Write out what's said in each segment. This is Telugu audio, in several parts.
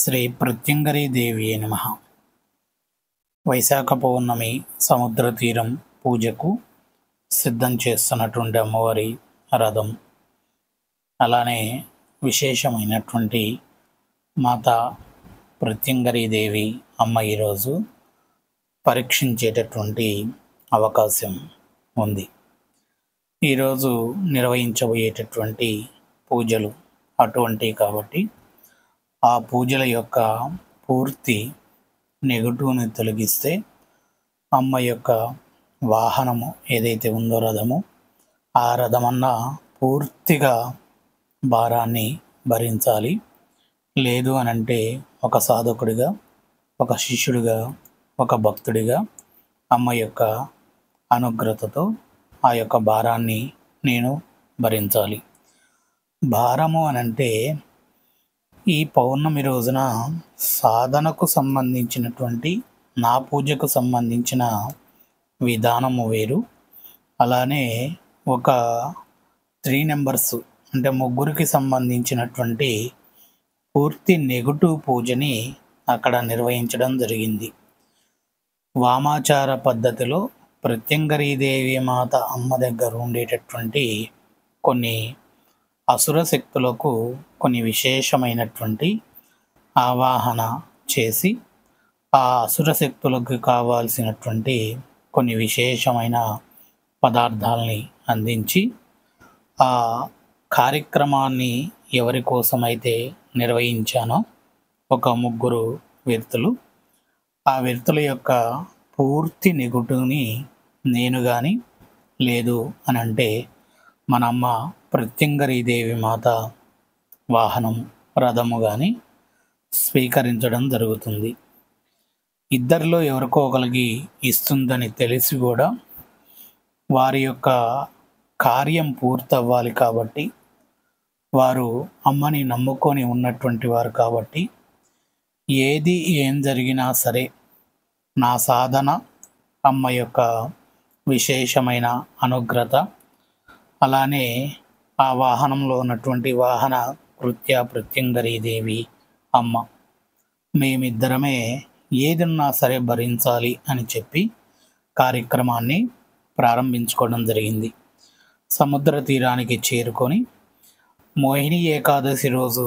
శ్రీ ప్రత్యంగరీ దేవి నమః. వైశాఖ పౌర్ణమి సముద్ర తీరం పూజకు సిద్ధం చేస్తున్నటువంటి అమ్మవారి రథం, అలానే విశేషమైనటువంటి మాతా ప్రత్యంగరీ దేవి అమ్మ ఈరోజు పరీక్షించేటటువంటి అవకాశం ఉంది. ఈరోజు నిర్వహించబోయేటటువంటి పూజలు అటువంటివి కాబట్టి ఆ పూజల యొక్క పూర్తి నెగటివ్ని తొలగిస్తే అమ్మ యొక్క వాహనము ఏదైతే ఉందో రథము, ఆ రథమన్నా పూర్తిగా భారాన్ని భరించాలి. లేదు అనంటే ఒక సాధకుడిగా, ఒక శిష్యుడిగా, ఒక భక్తుడిగా అమ్మ యొక్క అనుగ్రతతో ఆ యొక్క భారాన్ని నేను భరించాలి. భారము అనంటే ఈ పౌర్ణమి రోజున సాధనకు సంబంధించినటువంటి నా పూజకు సంబంధించిన విధానము వేరు. అలానే ఒక 3 నెంబర్స్ అంటే ముగ్గురికి సంబంధించినటువంటి పూర్తి నెగటివ్ పూజని అక్కడ నిర్వహించడం జరిగింది. వామాచార పద్ధతిలో ప్రత్యంగరీదేవి మాత అమ్మ దగ్గర ఉండేటటువంటి కొన్ని అసుర శక్తులకు కొన్ని విశేషమైనటువంటి ఆవాహన చేసి ఆ అసుర శక్తులకు కావాల్సినటువంటి కొన్ని విశేషమైన పదార్థాలని అందించి ఆ కార్యక్రమాన్ని ఎవరి కోసమైతే నిర్వహించానో ఒక 3 వ్యక్తులు, ఆ వ్యక్తుల యొక్క పూర్తి నెగటివ్ని నేను కానీ, లేదు అని అంటే మన అమ్మ ప్రత్యంగరీదేవి మాత వాహనం రథము కానీ స్వీకరించడం జరుగుతుంది. ఇద్దరిలో ఎవరికో ఒకరికి ఇస్తుందని తెలిసి కూడా వారి యొక్క కార్యం పూర్తవ్వాలి కాబట్టి, వారు అమ్మని నమ్ముకొని ఉన్నటువంటి వారు కాబట్టి ఏది ఏం జరిగినా సరే నా సాధన, అమ్మ యొక్క విశేషమైన అనుగ్రత, అలానే ఆ వాహనంలో ఉన్నటువంటి వాహన కృత్య ప్రత్యంగరీదేవి అమ్మ, మేమిద్దరమే ఏదన్నా సరే భరించాలి అని చెప్పి కార్యక్రమాన్ని ప్రారంభించుకోవడం జరిగింది. సముద్ర తీరానికి చేరుకొని మోహిని ఏకాదశి రోజు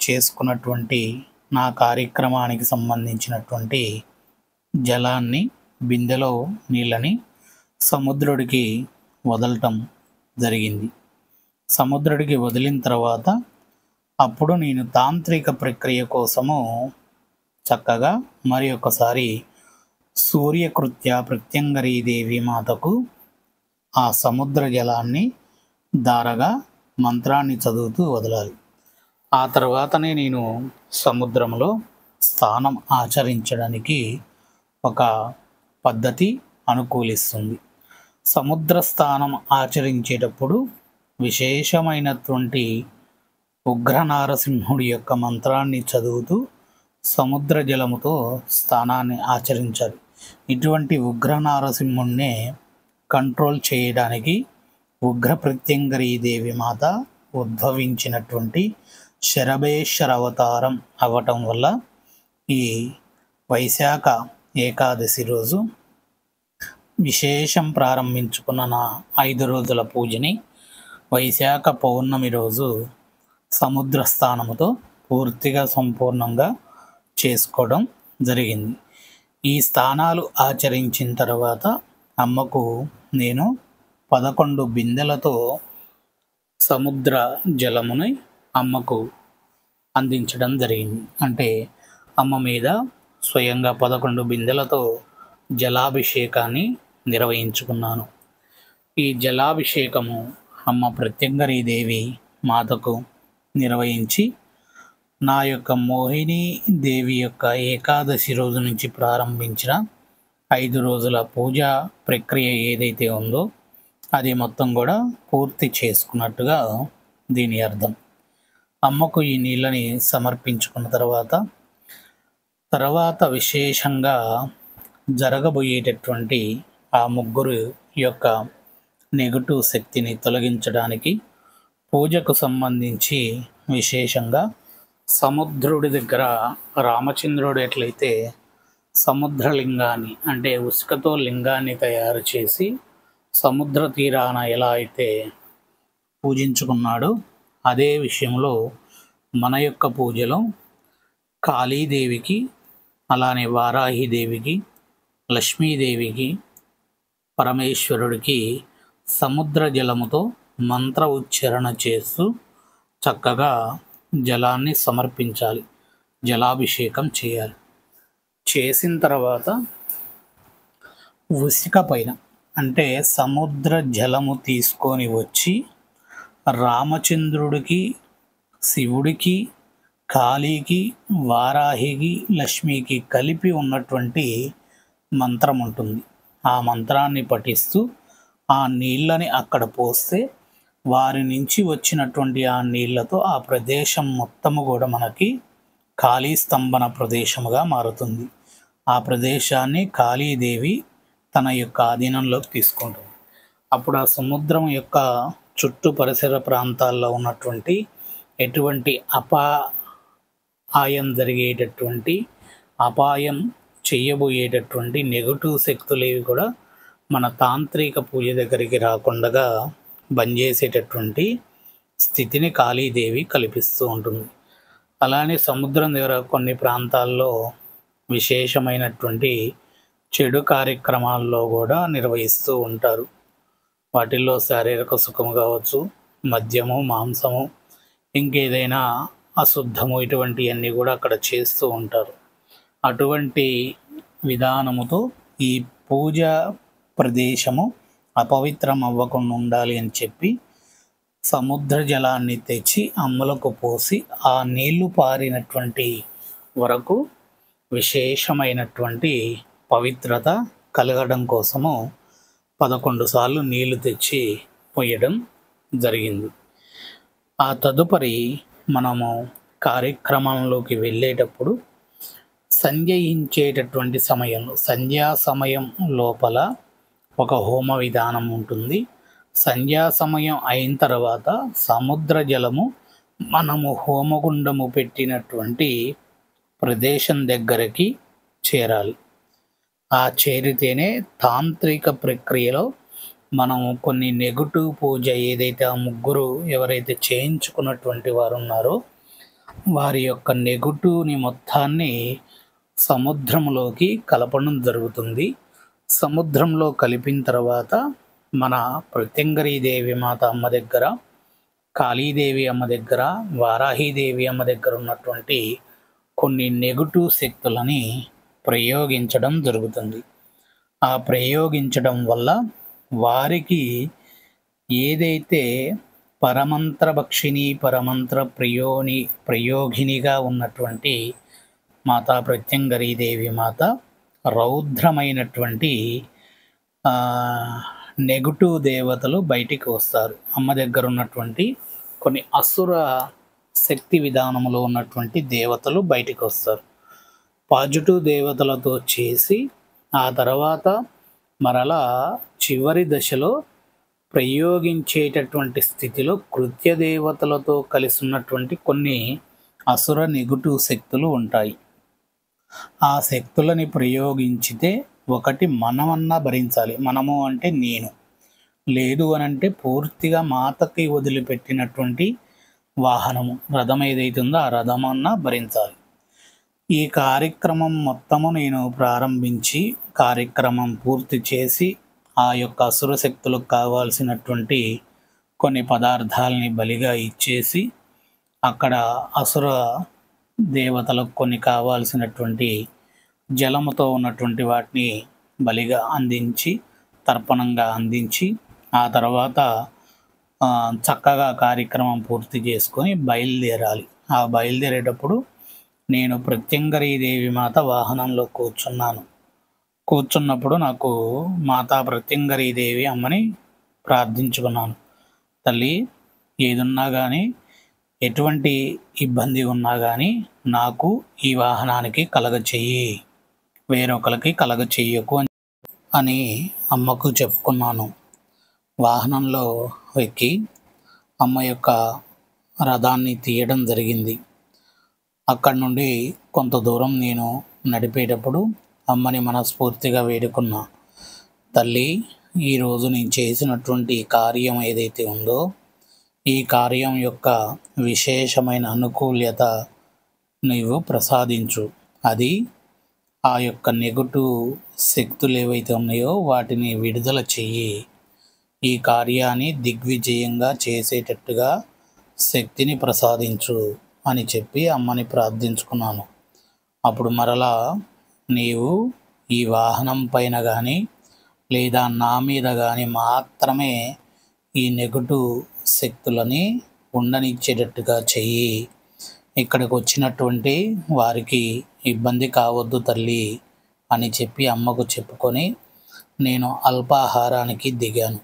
చేసుకున్నటువంటి నా కార్యక్రమానికి సంబంధించినటువంటి జలాన్ని, బిందెలో నీళ్ళని సముద్రుడికి వదలటం జరిగింది. సముద్రుడికి వదిలిన తర్వాత అప్పుడు నేను తాంత్రిక ప్రక్రియ కోసము చక్కగా మరి ఒకసారి సూర్యకృత్య ప్రత్యంగరీదేవి మాతకు ఆ సముద్ర జలాన్ని ధారగా మంత్రాన్ని చదువుతూ వదలాలి. ఆ తర్వాతనే నేను సముద్రంలో స్నానం ఆచరించడానికి ఒక పద్ధతి అనుకూలిస్తుంది. సముద్ర స్నానం ఆచరించేటప్పుడు విశేషమైనటువంటి ఉగ్ర నారసింహుడి యొక్క మంత్రాన్ని చదువుతూ సముద్ర జలముతో స్నానాన్ని ఆచరించాలి. ఇటువంటి ఉగ్ర నారసింహుడినే కంట్రోల్ చేయడానికి ఉగ్ర ప్రత్యంగరీదేవి మాత ఉద్భవించినటువంటి శరభేశ్వర అవతారం అవ్వటం వల్ల ఈ వైశాఖ ఏకాదశి రోజు విశేషం ప్రారంభించుకున్న నా 5 రోజుల పూజని వైశాఖ పౌర్ణమి రోజు సముద్ర స్థానముతో పూర్తిగా సంపూర్ణంగా చేసుకోవడం జరిగింది. ఈ స్థానాలు ఆచరించిన తర్వాత అమ్మకు నేను 11 బిందెలతో సముద్ర జలముని అమ్మకు అందించడం జరిగింది. అంటే అమ్మ మీద స్వయంగా 11 బిందెలతో జలాభిషేకాన్ని నిర్వహించుకున్నాను. ఈ జలాభిషేకము అమ్మ ప్రత్యంగరీదేవి మాతకు నిర్వహించి నా యొక్క మోహిని దేవి యొక్క ఏకాదశి రోజు నుంచి ప్రారంభించిన 5 రోజుల పూజా ప్రక్రియ ఏదైతే ఉందో అది మొత్తం కూడా పూర్తి చేసుకున్నట్టుగా దీని అర్థం. అమ్మకు ఈ నీళ్ళని సమర్పించుకున్న తర్వాత విశేషంగా జరగబోయేటటువంటి ఆ 3 యొక్క నెగటివ్ శక్తిని తొలగించడానికి పూజకు సంబంధించి విశేషంగా సముద్రుడి దగ్గర రామచంద్రుడు ఎట్లయితే సముద్రలింగాన్ని అంటే ఉసుకతో లింగాన్ని తయారు చేసి సముద్ర తీరాన ఎలా అయితే పూజించుకున్నాడో అదే విషయంలో మన యొక్క పూజలో కాళీదేవికి, అలానే వారాహిదేవికి, లక్ష్మీదేవికి, పరమేశ్వరుడికి సముద్ర జలముతో మంత్ర ఉచ్చారణ చేస్తూ చక్కగా జలాన్ని సమర్పించాలి, జలాభిషేకం చేయాలి. చేసిన తర్వాత ఉసిక పైన అంటే సముద్ర జలము తీసుకొని వచ్చి రామచంద్రుడికి, శివుడికి, కాళీకి, వారాహికి, లక్ష్మికి కలిపి ఉన్నటువంటి మంత్రం ఉంటుంది. ఆ మంత్రాన్ని పఠిస్తూ ఆ నీళ్ళని అక్కడ పోస్తే వారి నుంచి వచ్చినటువంటి ఆ నీళ్లతో ఆ ప్రదేశం మొత్తము కూడా మనకి కాళీ స్తంభన ప్రదేశముగా మారుతుంది. ఆ ప్రదేశాన్ని కాళీదేవి తన యొక్క ఆధీనంలోకి తీసుకుంటుంది. అప్పుడు ఆ సముద్రం యొక్క చుట్టూ పరిసర ప్రాంతాల్లో ఉన్నటువంటి ఎటువంటి అపాయం జరిగేటటువంటి, అపాయం చేయబోయేటటువంటి నెగటివ్ శక్తులేవి కూడా మన తాంత్రిక పూజ దగ్గరికి రాకుండా బంద్ చేసేటటువంటి స్థితిని కాళీదేవి కల్పిస్తూ ఉంటుంది. అలానే సముద్రం దగ్గర కొన్ని ప్రాంతాల్లో విశేషమైనటువంటి చెడు కార్యక్రమాల్లో కూడా నిర్వహిస్తూ ఉంటారు. వాటిల్లో శారీరక సుఖము కావచ్చు, మద్యము, మాంసము, ఇంకేదైనా అశుద్ధము, ఇటువంటివన్నీ కూడా అక్కడ చేస్తూ ఉంటారు. అటువంటి విధానముతో ఈ పూజ ప్రదేశము అపవిత్రం అవ్వకుండా ఉండాలి అని చెప్పి సముద్ర జలాన్ని తెచ్చి అమ్మలకు పోసి ఆ నీళ్లు పారినటువంటి వరకు విశేషమైనటువంటి పవిత్రత కలగడం కోసము 11 సార్లు నీళ్లు తెచ్చి పోయడం జరిగింది. ఆ తదుపరి మనము కార్యక్రమంలోకి వెళ్ళేటప్పుడు సంధ్యించేటటువంటి సమయంలో, సంధ్యా సమయం లోపల ఒక హోమ విధానం ఉంటుంది. సంధ్యా సమయం అయిన తర్వాత సముద్ర జలము మనము హోమగుండము పెట్టినటువంటి ప్రదేశం దగ్గరికి చేరాలి. ఆ చేరితేనే తాంత్రిక ప్రక్రియలో మనము కొన్ని నెగటివ్ పూజ ఏదైతే ఆ ముగ్గురు ఎవరైతే చేయించుకున్నటువంటి వారు ఉన్నారో వారి యొక్క నెగటివ్ని మొత్తాన్ని సముద్రంలోకి కలపడం జరుగుతుంది. సముద్రంలో కలిపిన తర్వాత మన ప్రత్యంగరీదేవి మాత అమ్మ దగ్గర, కాళీదేవి అమ్మ దగ్గర, వారాహిదేవి అమ్మ దగ్గర ఉన్నటువంటి కొన్ని నెగటివ్ శక్తులని ప్రయోగించడం జరుగుతుంది. ఆ ప్రయోగించడం వల్ల వారికి ఏదైతే పరమంత్ర భక్షిణి, పరమంత్ర ప్రయోగినిగా ఉన్నటువంటి మాతా ప్రత్యంగరీదేవి మాత రౌద్రమైనటువంటి నెగటివ్ దేవతలు బయటికి వస్తారు. అమ్మ దగ్గర ఉన్నటువంటి కొన్ని అసుర శక్తి విధానంలో ఉన్నటువంటి దేవతలు బయటికి వస్తారు. పాజిటివ్ దేవతలతో చేసి ఆ తర్వాత మరలా చివరి దశలో ప్రయోగించేటటువంటి స్థితిలో కృత్య దేవతలతో కలిసి ఉన్నటువంటి కొన్ని అసుర నెగటివ్ శక్తులు ఉంటాయి. ఆ శక్తులని ప్రయోగించితే ఒకటి మనమన్నా భరించాలి. మనము అంటే నేను, లేదు అనంటే పూర్తిగా మాతకి వదిలిపెట్టినటువంటి వాహనము, రథం ఏదైతుందో ఆ రథమన్నా భరించాలి. ఈ కార్యక్రమం మొత్తము నేను ప్రారంభించి కార్యక్రమం పూర్తి చేసి ఆ యొక్క అసుర శక్తులకు కావాల్సినటువంటి కొన్ని పదార్థాలని బలిగా ఇచ్చేసి అక్కడ అసుర దేవతలకు కొన్ని కావాల్సినటువంటి జలముతో ఉన్నటువంటి వాటిని బలిగా అందించి, తర్పణంగా అందించి ఆ తర్వాత చక్కగా కార్యక్రమం పూర్తి చేసుకొని బయలుదేరాలి. ఆ బయలుదేరేటప్పుడు నేను ప్రత్యంగరీదేవి మాత వాహనంలో కూర్చున్నప్పుడు నాకు మాతా ప్రత్యంగరీదేవి అమ్మని ప్రార్థించుకున్నాను. తల్లి, ఏదున్నా కానీ, ఎటువంటి ఇబ్బంది ఉన్నా కానీ నాకు ఈ వాహనానికి కలగచెయ్యి, వేరొకరికి కలగచెయ్యకు అని అమ్మకు చెప్పుకున్నాను. వాహనంలో ఎక్కి అమ్మ యొక్క రథాన్ని తీయడం జరిగింది. అక్కడి నుండి కొంత దూరం నేను నడిపేటప్పుడు అమ్మని మనస్ఫూర్తిగా వేడుకున్నా, తల్లి, ఈరోజు నేను చేసినటువంటి కార్యం ఏదైతే ఉందో ఈ కార్యం యొక్క విశేషమైన అనుకూల్యత నీవు ప్రసాదించు. అది ఆ యొక్క నెగటివ్ శక్తులు ఏవైతే ఉన్నాయో వాటిని విడుదల చెయ్యి. ఈ కార్యాన్ని దిగ్విజయంగా చేసేటట్టుగా శక్తిని ప్రసాదించు అని చెప్పి అమ్మని ప్రార్థించుకున్నాను. అప్పుడు మరలా నీవు ఈ వాహనం పైన కానీ లేదా నా మీద కానీ మాత్రమే ఈ నెగటివ్ శక్తులని ఉండనిచ్చేటట్టుగా చెయ్యి. ఇక్కడికి వచ్చినటువంటి వారికి ఇబ్బంది కావద్దు తల్లి అని చెప్పి అమ్మకు చెప్పుకొని నేను అల్పాహారానికి దిగాను.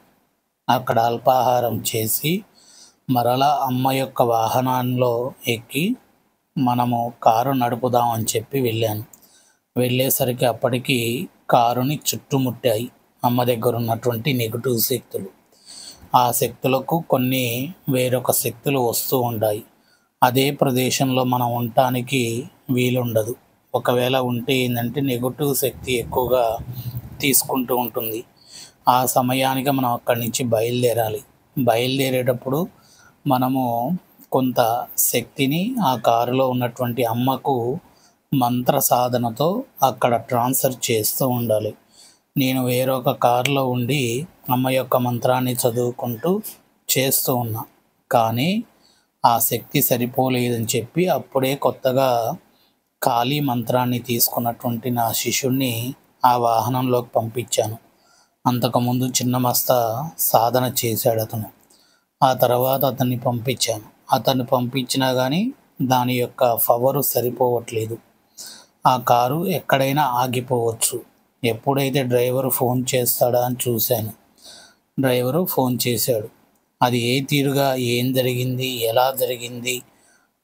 అక్కడ అల్పాహారం చేసి మరలా అమ్మ యొక్క వాహనంలో ఎక్కి మనము కారు నడుపుదాం అని చెప్పి వెళ్ళాను. వెళ్ళేసరికి అప్పటికి కారుని చుట్టుముట్టాయి అమ్మ దగ్గర ఉన్నటువంటి నెగటివ్ శక్తులు. ఆ శక్తులకు కొన్ని వేరొక శక్తులు వస్తూ ఉంటాయి. అదే ప్రదేశంలో మనం ఉండటానికి వీలుండదు. ఒకవేళ ఉంటే ఏంటంటే నెగటివ్ శక్తి ఎక్కువగా తీసుకుంటూ ఉంటుంది. ఆ సమయానికి మనం అక్కడి నుంచి బయలుదేరాలి. బయలుదేరేటప్పుడు మనము కొంత శక్తిని ఆ కారులో ఉన్నటువంటి అమ్మకు మంత్ర సాధనతో అక్కడ ట్రాన్స్ఫర్ చేస్తూ ఉండాలి. నేను వేరొక కారులో ఉండి అమ్మ యొక్క మంత్రాన్ని చదువుకుంటూ చేస్తూ ఉన్నా. కానీ ఆ శక్తి సరిపోలేదని చెప్పి అప్పుడే కొత్తగా కాళీ మంత్రాన్ని తీసుకున్నటువంటి నా శిష్యుణ్ణి ఆ వాహనంలోకి పంపించాను. అంతకుముందు చిన్నమస్త సాధన చేశాడు అతను. ఆ తర్వాత అతన్ని పంపించాను. అతన్ని పంపించినా కానీ దాని యొక్క పవరు సరిపోవట్లేదు. ఆ కారు ఎక్కడైనా ఆగిపోవచ్చు. ఎప్పుడైతే డ్రైవరు ఫోన్ చేస్తాడా అని చూశాను. డ్రైవరు ఫోన్ చేశాడు. అది ఏ తీరుగా ఏం జరిగింది, ఎలా జరిగింది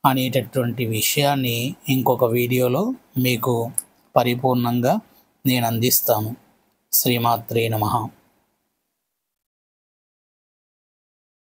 అనేటటువంటి విషయాన్ని ఇంకొక వీడియోలో మీకు పరిపూర్ణంగా నేను అందిస్తాను. శ్రీమాత్రే నమః.